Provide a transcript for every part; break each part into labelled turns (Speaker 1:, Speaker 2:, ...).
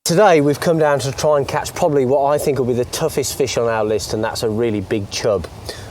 Speaker 1: Today we've come down to try and catch probably what I think will be the toughest fish on our list, and that's a really big chub.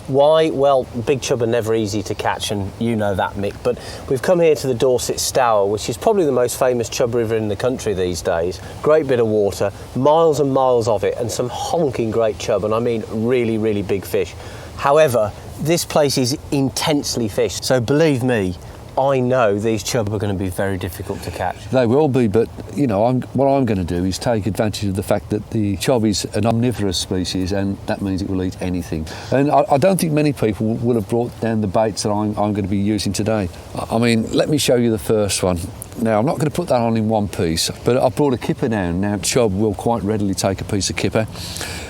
Speaker 1: Why? Well, big chub are never easy to catch, and you know that, Mick, but we've come here to the Dorset Stour, which is probably the most famous chub river in the country these days. Great bit of water, miles and miles of it, and some honking great chub, and I mean really, really big fish. However, this place is intensely fished, so believe me, I know these chub are going to be very difficult to catch.
Speaker 2: They will be, but you know, what I'm going to do is take advantage of the fact that the chub is an omnivorous species, and that means it will eat anything. And I don't think many people will have brought down the baits that I'm going to be using today. I mean, let me show you the first one. Now, I'm not going to put that on in one piece, but I've brought a kipper down. Now, chub will quite readily take a piece of kipper.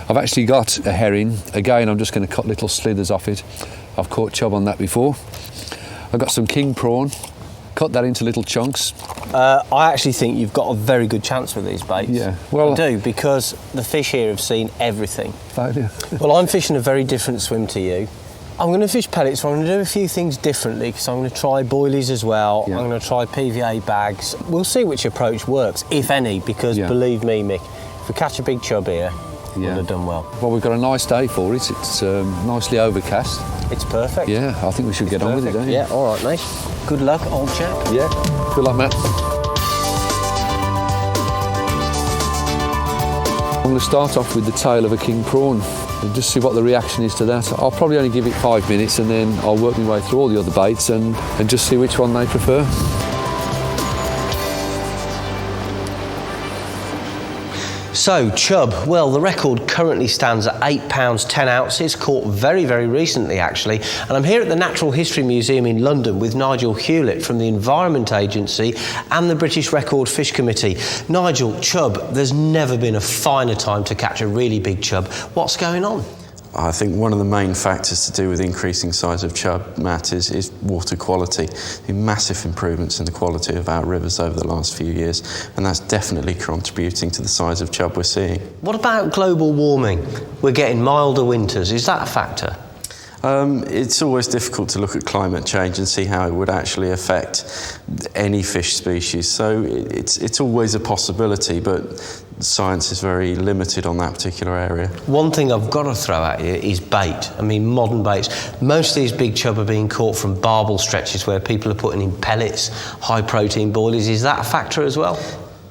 Speaker 2: I've actually got a herring. Again, I'm just going to cut little slithers off it. I've caught chub on that before. I've got some king prawn, cut that into little chunks.
Speaker 1: I actually think you've got a very good chance with these baits.
Speaker 2: Yeah, well,
Speaker 1: I do, because the fish here have seen everything.
Speaker 2: Failure.
Speaker 1: Well, I'm fishing a very different swim to you. I'm going to fish pellets, so I'm going to do a few things differently, because I'm going to try boilies as well.
Speaker 2: Yeah.
Speaker 1: I'm going to try PVA bags. We'll see which approach works, if any, because believe me, Mick, if we catch a big chub here, we'll have done well.
Speaker 2: Well, we've got a nice day for it. It's nicely overcast.
Speaker 1: It's perfect.
Speaker 2: Yeah, I think we should get on with it, don't you?
Speaker 1: Yeah, all right, mate. Good luck, old chap.
Speaker 2: Yeah, good luck, Matt. I'm going to start off with the tail of a king prawn and just see what the reaction is to that. I'll probably only give it 5 minutes, and then I'll work my way through all the other baits and just see which one they prefer.
Speaker 1: So, chub, well, the record currently stands at £8 10 ounces, caught very, very recently actually, and I'm here at the Natural History Museum in London with Nigel Hewlett from the Environment Agency and the British Record Fish Committee. Nigel, chub, there's never been a finer time to catch a really big chub. What's going on?
Speaker 3: I think one of the main factors to do with increasing size of chub, Matt, is water quality. The massive improvements in the quality of our rivers over the last few years, and that's definitely contributing to the size of chub we're seeing.
Speaker 1: What about global warming? We're getting milder winters. Is that a factor?
Speaker 3: It's always difficult to look at climate change and see how it would actually affect any fish species. So it's always a possibility, but science is very limited on that particular area.
Speaker 1: One thing I've got to throw at you is bait. I mean, modern baits. Most of these big chub are being caught from barbel stretches where people are putting in pellets, high protein boilies. Is that a factor as well?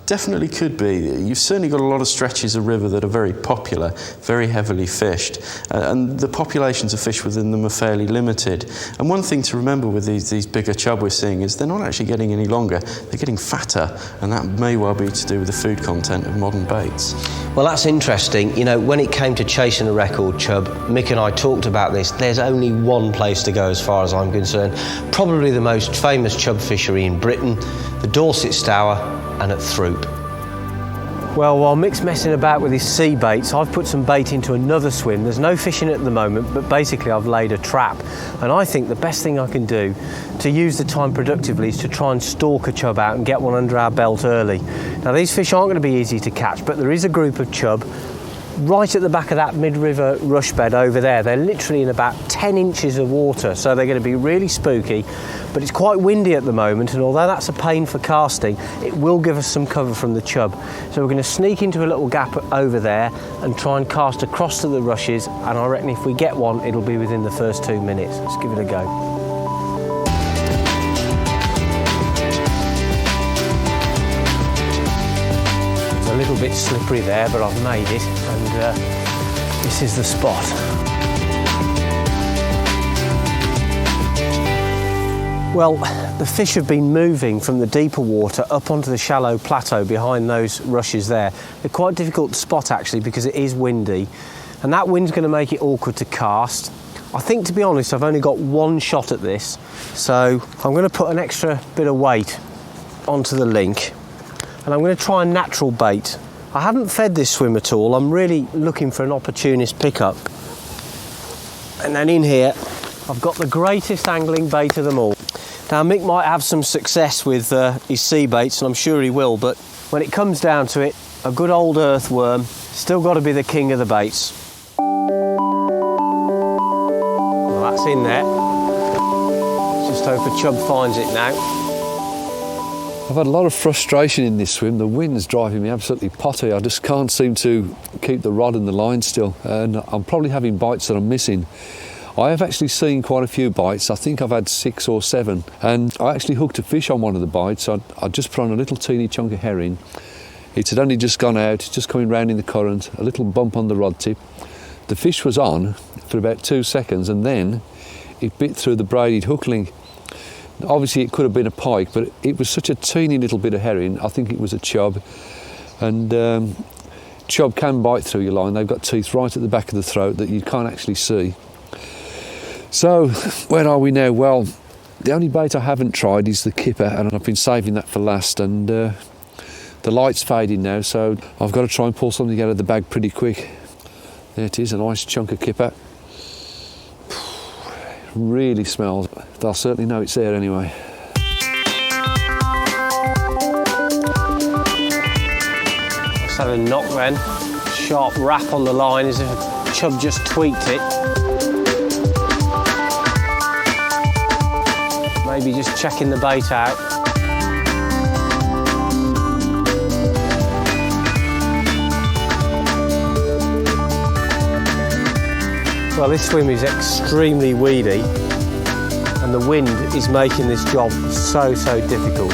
Speaker 3: Definitely could be. You've certainly got a lot of stretches of river that are very popular, very heavily fished, and the populations of fish within them are fairly limited. And one thing to remember with these bigger chub we're seeing is they're not actually getting any longer, they're getting fatter, and that may well be to do with the food content of modern baits.
Speaker 1: Well, that's interesting. You know, when it came to chasing a record chub, Mick and I talked about this. There's only one place to go as far as I'm concerned. Probably the most famous chub fishery in Britain, the Dorset Stour, and at Throop. Well, while Mick's messing about with his sea baits, I've put some bait into another swim. There's no fishing at the moment, but basically I've laid a trap. And I think the best thing I can do to use the time productively is to try and stalk a chub out and get one under our belt early. Now, these fish aren't going to be easy to catch, but there is a group of chub right at the back of that mid-river rush bed over there. They're literally in about 10 inches of water, so they're going to be really spooky, but it's quite windy at the moment, and although that's a pain for casting, it will give us some cover from the chub. So we're going to sneak into a little gap over there and try and cast across to the rushes, and I reckon if we get one, it'll be within the first 2 minutes. Let's give it a go. A little bit slippery there, but I've made it, and this is the spot. Well, the fish have been moving from the deeper water up onto the shallow plateau behind those rushes there. They're quite difficult to spot actually because it is windy, and that wind's going to make it awkward to cast. I think, to be honest, I've only got one shot at this, so I'm going to put an extra bit of weight onto the link. And I'm going to try a natural bait. I haven't fed this swim at all. I'm really looking for an opportunist pickup. And then in here, I've got the greatest angling bait of them all. Now, Mick might have some success with his sea baits, and I'm sure he will, but when it comes down to it, a good old earthworm, still got to be the king of the baits. Well, that's in there. Let's just hope a chub finds it now.
Speaker 2: I've had a lot of frustration in this swim. The wind's driving me absolutely potty. I just can't seem to keep the rod and the line still, and I'm probably having bites that I'm missing. I have actually seen quite a few bites. I think I've had 6 or 7, and I actually hooked a fish on one of the bites. I just put on a little teeny chunk of herring. It had only just gone out, just coming round in the current, a little bump on the rod tip. The fish was on for about 2 seconds, and then it bit through the braided hook link. Obviously it could have been a pike, but it was such a teeny little bit of herring. I think it was a chub, and chub can bite through your line. They've got teeth right at the back of the throat that you can't actually see. So where are we now? Well, the only bait I haven't tried is the kipper, and I've been saving that for last, and the light's fading now, so I've got to try and pull something out of the bag pretty quick. There it is, a nice chunk of kipper. Really smells. They'll certainly know it's there anyway.
Speaker 1: Just had a knock then. Sharp rap on the line as if a chub just tweaked it. Maybe just checking the bait out. Well, this swim is extremely weedy, and the wind is making this job so difficult.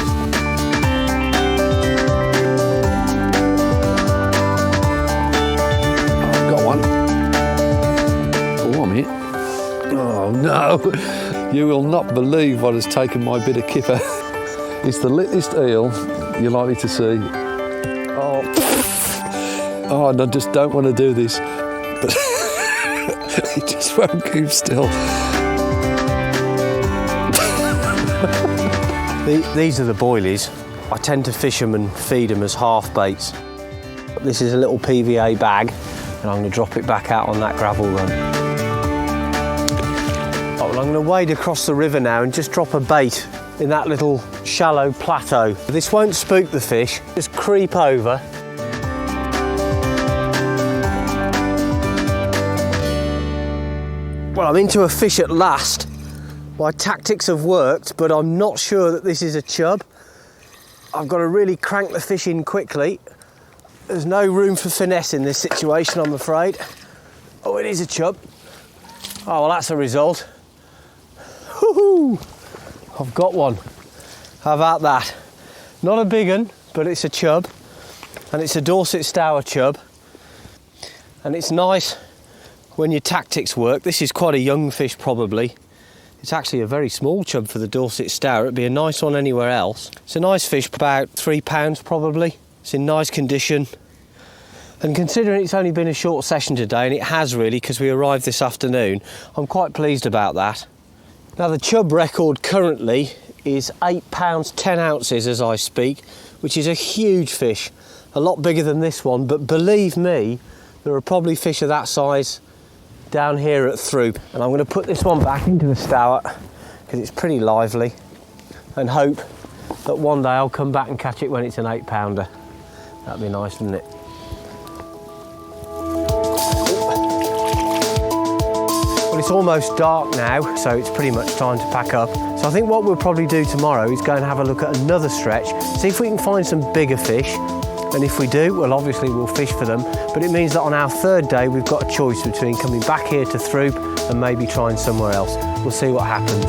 Speaker 2: I've got one. Oh, I'm hit. Oh no! You will not believe what has taken my bit of kipper. It's the littlest eel you're likely to see. Oh, and I just don't want to do this, but it just won't keep still.
Speaker 1: These are the boilies. I tend to fish them and feed them as half baits. This is a little PVA bag, and I'm going to drop it back out on that gravel run. Well, I'm going to wade across the river now and just drop a bait in that little shallow plateau. This won't spook the fish, just creep over. Well, I'm into a fish at last. My tactics have worked, but I'm not sure that this is a chub. I've got to really crank the fish in quickly. There's no room for finesse in this situation, I'm afraid. Oh, it is a chub. Oh, well, that's a result. Woohoo! I've got one. How about that? Not a big one, but it's a chub, and it's a Dorset Stour chub, and it's nice when your tactics work. This is quite a young fish, probably. It's actually a very small chub for the Dorset Stour. It'd be a nice one anywhere else. It's a nice fish, about 3 pounds probably. It's in nice condition, and considering it's only been a short session today, and it has really, because we arrived this afternoon, I'm quite pleased about that. Now, the chub record currently is 8 pounds 10 ounces as I speak, which is a huge fish, a lot bigger than this one, but believe me, there are probably fish of that size down here at Throop. And I'm going to put this one back into the Stour because it's pretty lively, and hope that one day I'll come back and catch it when it's an 8 pounder. That'd be nice, wouldn't it? Well, it's almost dark now, so it's pretty much time to pack up. So I think what we'll probably do tomorrow is go and have a look at another stretch, see if we can find some bigger fish. And if we do, well, obviously we'll fish for them. But it means that on our third day, we've got a choice between coming back here to Throop and maybe trying somewhere else. We'll see what happens.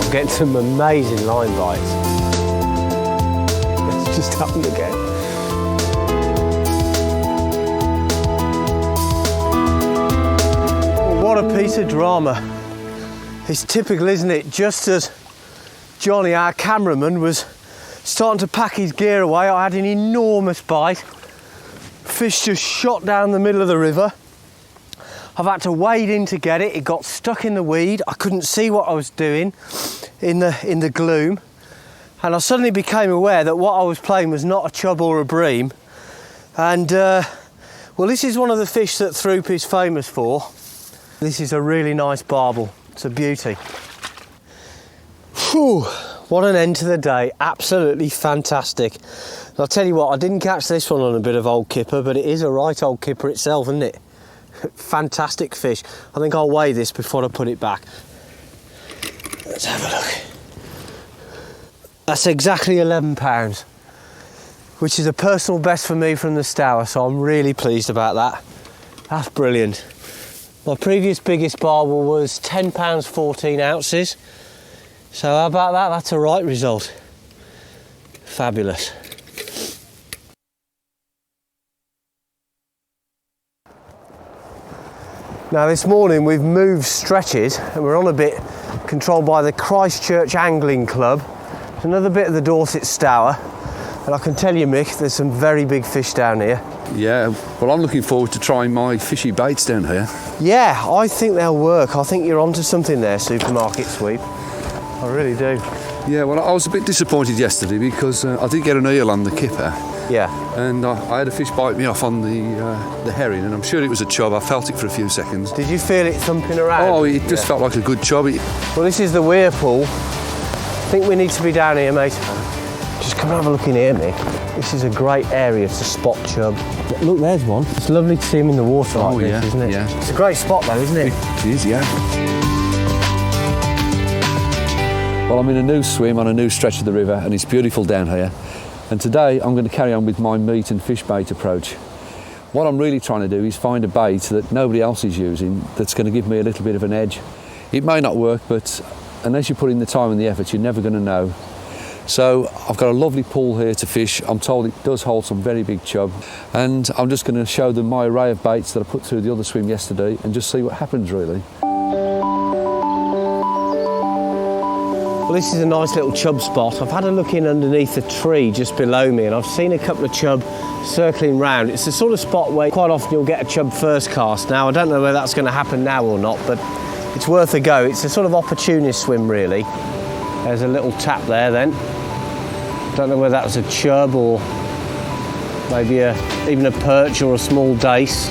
Speaker 1: I'm getting some amazing line bites. It's just happened again. What a piece of drama. It's typical, isn't it? Just as Johnny, our cameraman, was starting to pack his gear away, I had an enormous bite. Fish just shot down the middle of the river. I've had to wade in to get it. It got stuck in the weed. I couldn't see what I was doing in the gloom. And I suddenly became aware that what I was playing was not a chub or a bream. And, well, this is one of the fish that Throop is famous for. This is a really nice barbel. It's a beauty. Whew, what an end to the day. Absolutely fantastic. And I'll tell you what, I didn't catch this one on a bit of old kipper, but it is a right old kipper itself, isn't it? Fantastic fish. I think I'll weigh this before I put it back. Let's have a look. That's exactly £11, which is a personal best for me from the Stour, so I'm really pleased about that. That's brilliant. My previous biggest barbel was £10 14 ounces, so how about that? That's a right result. Fabulous. Now this morning we've moved stretches and we're on a bit controlled by the Christchurch Angling Club. It's another bit of the Dorset Stour, and I can tell you, Mick, there's some very big fish down here.
Speaker 2: Yeah, well, I'm looking forward to trying my fishy baits down here.
Speaker 1: Yeah, I think they'll work. I think you're onto something there, Supermarket Sweep. I really do.
Speaker 2: Yeah, well, I was a bit disappointed yesterday because I did get an eel on the kipper.
Speaker 1: Yeah.
Speaker 2: And I had a fish bite me off on the herring, and I'm sure it was a chub. I felt it for a few seconds.
Speaker 1: Did you feel it thumping around?
Speaker 2: Oh, it just felt like a good chub.
Speaker 1: Well, this is the weir pool. I think we need to be down here, mate. Just come and have a look in here, Mick. This is a great area to spot chub. Look, there's one. It's lovely to see him in the water like this, isn't it?
Speaker 2: Yeah.
Speaker 1: It's a great spot though, isn't it?
Speaker 2: It is, yeah. Well, I'm in a new swim on a new stretch of the river, and it's beautiful down here. And today I'm going to carry on with my meat and fish bait approach. What I'm really trying to do is find a bait that nobody else is using that's going to give me a little bit of an edge. It may not work, but unless you put in the time and the effort, you're never going to know. So I've got a lovely pool here to fish. I'm told it does hold some very big chub, and I'm just going to show them my array of baits that I put through the other swim yesterday and just see what happens, really.
Speaker 1: Well, this is a nice little chub spot. I've had a look in underneath a tree just below me, and I've seen a couple of chub circling round. It's the sort of spot where quite often you'll get a chub first cast. Now, I don't know whether that's going to happen now or not, but it's worth a go. It's a sort of opportunist swim, really. There's a little tap there then. Don't know whether that was a chub or maybe even a perch or a small dace.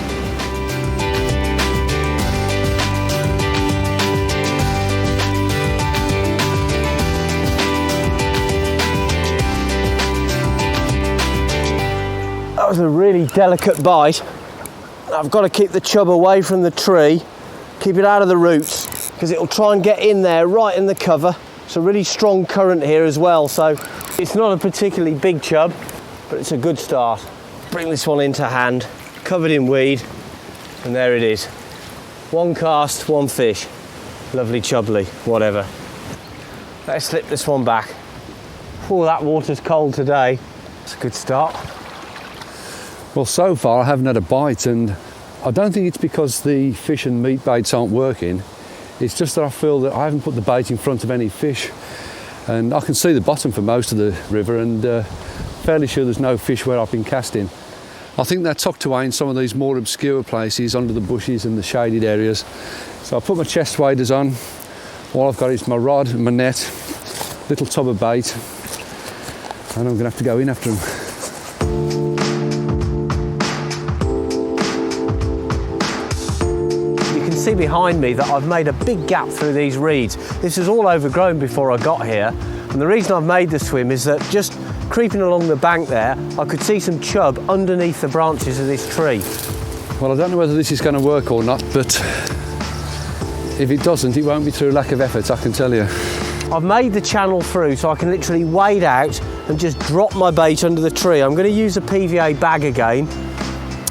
Speaker 1: That was a really delicate bite. I've got to keep the chub away from the tree, keep it out of the roots, because it'll try and get in there right in the cover. It's a really strong current here as well, so it's not a particularly big chub, but it's a good start. Bring this one into hand, covered in weed, and there it is. One cast, one fish. Lovely chubbly, whatever. Let's slip this one back. Oh, that water's cold today. It's a good start.
Speaker 2: Well, so far I haven't had a bite, and I don't think it's because the fish and meat baits aren't working. It's just that I feel that I haven't put the bait in front of any fish, and I can see the bottom for most of the river, and fairly sure there's no fish where I've been casting. I think they're tucked away in some of these more obscure places under the bushes and the shaded areas. So I put my chest waders on. All I've got is my rod and my net, little tub of bait, and I'm going to have to go in after them.
Speaker 1: See behind me that I've made a big gap through these reeds. This was all overgrown before I got here, and the reason I've made the swim is that just creeping along the bank there, I could see some chub underneath the branches of this tree.
Speaker 2: Well, I don't know whether this is going to work or not, but if it doesn't, it won't be through lack of effort, I can tell you.
Speaker 1: I've made the channel through so I can literally wade out and just drop my bait under the tree. I'm going to use a PVA bag again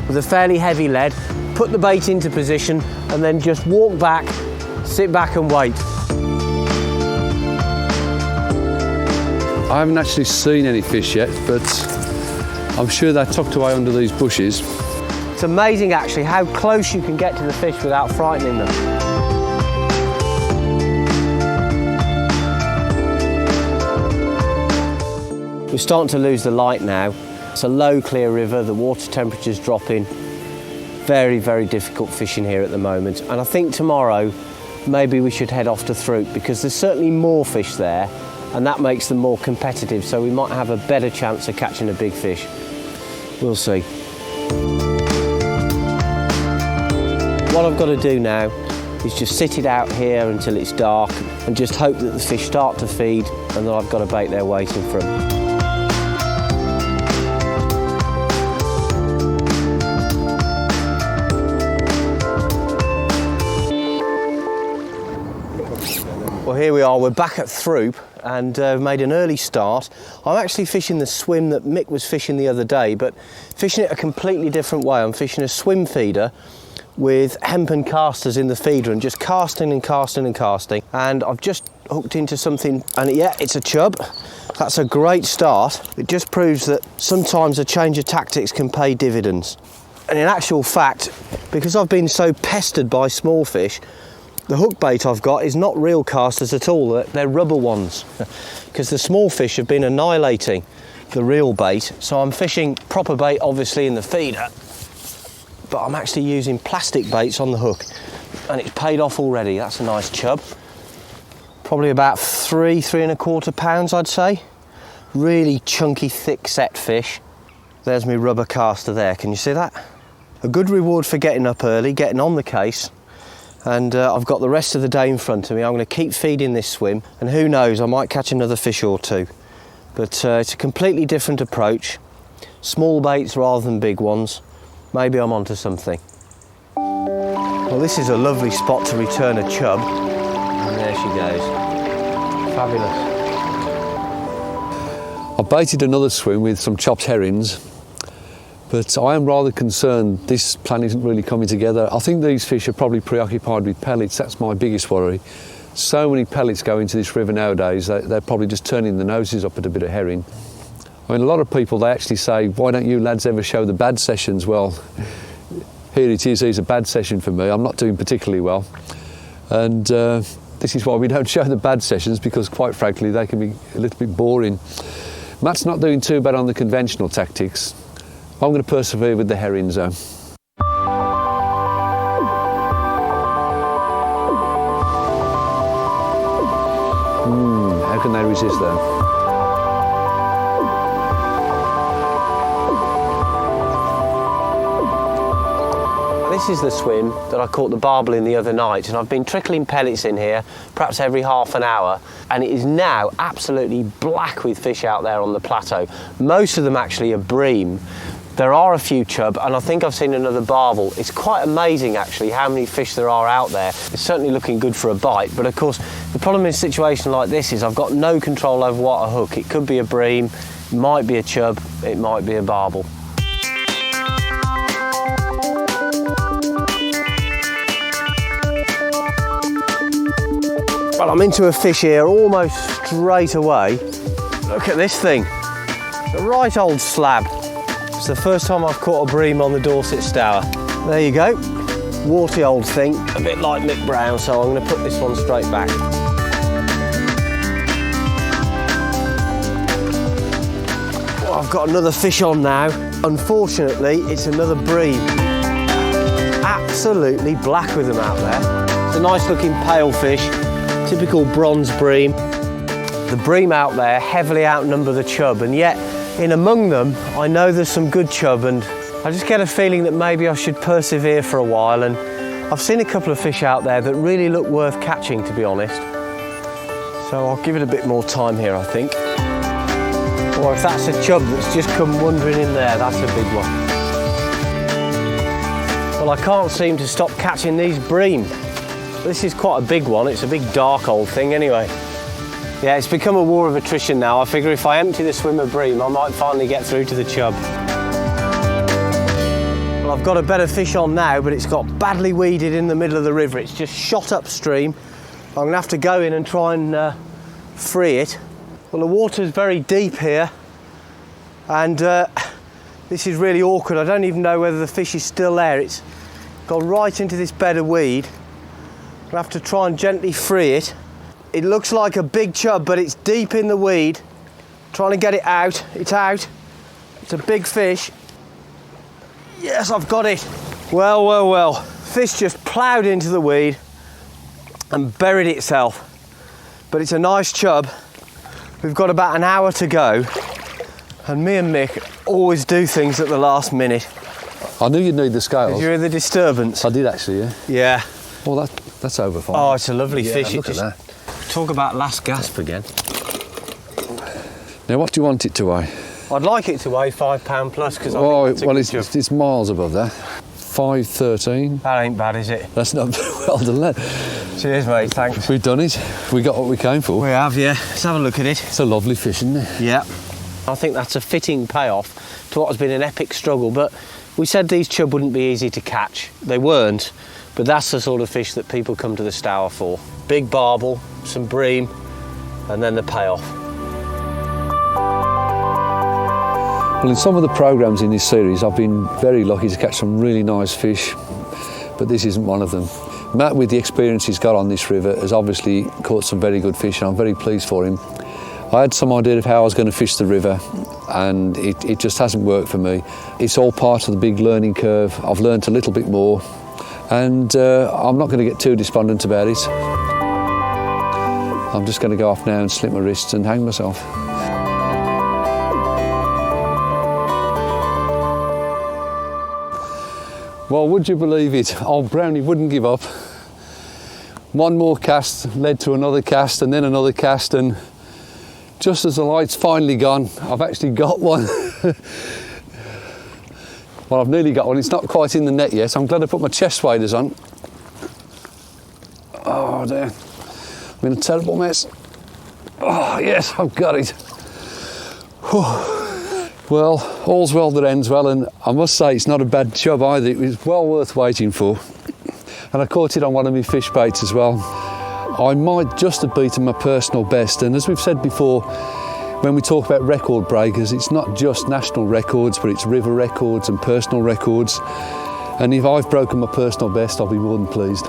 Speaker 1: with a fairly heavy lead, put the bait into position, and then just walk back, sit back and wait.
Speaker 2: I haven't actually seen any fish yet, but I'm sure they're tucked away under these bushes.
Speaker 1: It's amazing actually how close you can get to the fish without frightening them. We're starting to lose the light now. It's a low, clear river, the water temperature's dropping. Very, very difficult fishing here at the moment, and I think tomorrow maybe we should head off to Throop, because there's certainly more fish there and that makes them more competitive, so we might have a better chance of catching a big fish. We'll see. What I've got to do now is just sit it out here until it's dark and just hope that the fish start to feed and that I've got a bait there waiting for them. Well, here we are, we're back at Throop and made an early start. I'm actually fishing the swim that Mick was fishing the other day, but fishing it a completely different way. I'm fishing a swim feeder with hempen casters in the feeder and just casting and casting and casting. And I've just hooked into something, and yeah, it's a chub. That's a great start. It just proves that sometimes a change of tactics can pay dividends. And in actual fact, because I've been so pestered by small fish, the hook bait I've got is not real casters at all, they're rubber ones. Because the small fish have been annihilating the real bait. So I'm fishing proper bait obviously in the feeder, but I'm actually using plastic baits on the hook. And it's paid off already. That's a nice chub. Probably about 3.25 pounds I'd say. Really chunky, thick set fish. There's my rubber caster there, can you see that? A good reward for getting up early, getting on the case. And I've got the rest of the day in front of me. I'm going to keep feeding this swim, and who knows, I might catch another fish or two. But it's a completely different approach. Small baits rather than big ones. Maybe I'm onto something. Well, this is a lovely spot to return a chub. And there she goes. Fabulous.
Speaker 2: I baited another swim with some chopped herrings, but I am rather concerned this plan isn't really coming together. I think these fish are probably preoccupied with pellets. That's my biggest worry. So many pellets go into this river nowadays, they're probably just turning their noses up at a bit of herring. I mean, a lot of people, they actually say, why don't you lads ever show the bad sessions? Well, here it is, here's a bad session for me. I'm not doing particularly well. And this is why we don't show the bad sessions, because quite frankly, they can be a little bit boring. Matt's not doing too bad on the conventional tactics. I'm going to persevere with the herrings though. How can they resist that?
Speaker 1: This is the swim that I caught the barbel in the other night, and I've been trickling pellets in here perhaps every half an hour, and it is now absolutely black with fish out there on the plateau. Most of them actually are bream. There are a few chub, and I think I've seen another barbel. It's quite amazing actually how many fish there are out there. It's certainly looking good for a bite, but of course the problem in a situation like this is I've got no control over what I hook. It could be a bream, it might be a chub, it might be a barbel. Well, I'm into a fish here almost straight away. Look at this thing. It's a right old slab. It's the first time I've caught a bream on the Dorset Stour. There you go. Warty old thing, a bit like Mick Brown, so I'm going to put this one straight back. Well, I've got another fish on now. Unfortunately, it's another bream. Absolutely black with them out there. It's a nice looking pale fish. Typical bronze bream. The bream out there heavily outnumber the chub, and yet in among them I know there's some good chub, and I just get a feeling that maybe I should persevere for a while. And I've seen a couple of fish out there that really look worth catching, to be honest, so I'll give it a bit more time here, I think. Or if that's a chub that's just come wandering in there, that's a big one. Well, I can't seem to stop catching these bream. This is quite a big one. It's a big dark old thing anyway. Yeah, it's become a war of attrition now. I figure if I empty the swim of bream, I might finally get through to the chub. Well, I've got a better fish on now, but it's got badly weeded in the middle of the river. It's just shot upstream. I'm gonna have to go in and try and free it. Well, the water's very deep here, and this is really awkward. I don't even know whether the fish is still there. It's gone right into this bed of weed. I'll have to try and gently free it. It looks like a big chub, but it's deep in the weed. Trying to get it out. It's out. It's a big fish. Yes, I've got it. Well, well, well. Fish just ploughed into the weed and buried itself. But it's a nice chub. We've got about an hour to go, and me and Mick always do things at the last minute.
Speaker 2: I knew you'd need the scales.
Speaker 1: Did you hear the disturbance?
Speaker 2: I did actually, yeah.
Speaker 1: Yeah.
Speaker 2: Well, that's over fine.
Speaker 1: Oh, it's a lovely fish.
Speaker 2: Look at that.
Speaker 1: Talk about last gasp again.
Speaker 2: Now, what do you want it to weigh?
Speaker 1: I'd like it to weigh £5 plus, because
Speaker 2: it's miles above that. 5.13.
Speaker 1: That ain't bad, is it?
Speaker 2: That's not well done, lad.
Speaker 1: Cheers, mate, thanks.
Speaker 2: We've done it. We got what we came for.
Speaker 1: We have, yeah. Let's have a look at it.
Speaker 2: It's a lovely fish, isn't it?
Speaker 1: Yeah. I think that's a fitting payoff to what has been an epic struggle, but we said these chub wouldn't be easy to catch. They weren't, but that's the sort of fish that people come to the Stour for. Big barbel, some bream, and then the payoff.
Speaker 2: Well, in some of the programmes in this series, I've been very lucky to catch some really nice fish, but this isn't one of them. Matt, with the experience he's got on this river, has obviously caught some very good fish, and I'm very pleased for him. I had some idea of how I was going to fish the river, and it just hasn't worked for me. It's all part of the big learning curve. I've learnt a little bit more, and I'm not going to get too despondent about it. I'm just going to go off now and slit my wrists and hang myself. Well, would you believe it? Old Brownie wouldn't give up. One more cast led to another cast and then another cast, and just as the light's finally gone, I've actually got one. Well, I've nearly got one. It's not quite in the net yet. I'm glad I put my chest waders on. Oh dear, I'm in a terrible mess. Oh yes, I've got it. Whew. Well, all's well that ends well, and I must say it's not a bad chub either. It was well worth waiting for. And I caught it on one of my fish baits as well. I might just have beaten my personal best, and as we've said before, when we talk about record breakers, it's not just national records, but it's river records and personal records. And if I've broken my personal best, I'll be more than pleased.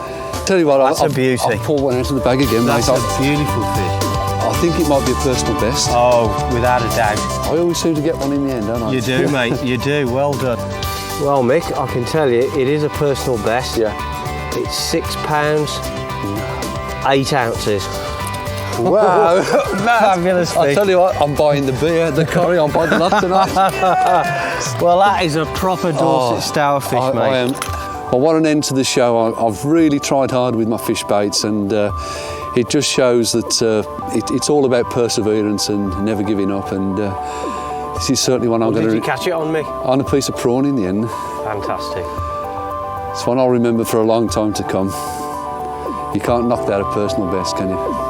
Speaker 2: Tell you what,
Speaker 1: That's a beauty.
Speaker 2: I'll pull one out of the bag again,
Speaker 1: That's
Speaker 2: mate.
Speaker 1: a beautiful fish.
Speaker 2: I think it might be a personal best.
Speaker 1: Oh, without a doubt.
Speaker 2: I always seem to get one in the end, don't I?
Speaker 1: You do, mate, you do. Well done. Well, Mick, I can tell you, it is a personal best.
Speaker 2: Yeah.
Speaker 1: It's 6 pounds, 8 ounces.
Speaker 2: Wow.
Speaker 1: Fabulous fish.
Speaker 2: I tell you what, I'm buying the beer, the curry, I'm buying the lot tonight.
Speaker 1: Well, that is a proper Dorset Stour fish, mate.
Speaker 2: I am. Well, what an end to the show. I've really tried hard with my fish baits, and it just shows that it's all about perseverance and never giving up, and this is certainly one I'm going to...
Speaker 1: Did you catch it on me?
Speaker 2: On a piece of prawn in the end.
Speaker 1: Fantastic.
Speaker 2: It's one I'll remember for a long time to come. You can't knock that a personal best, can you?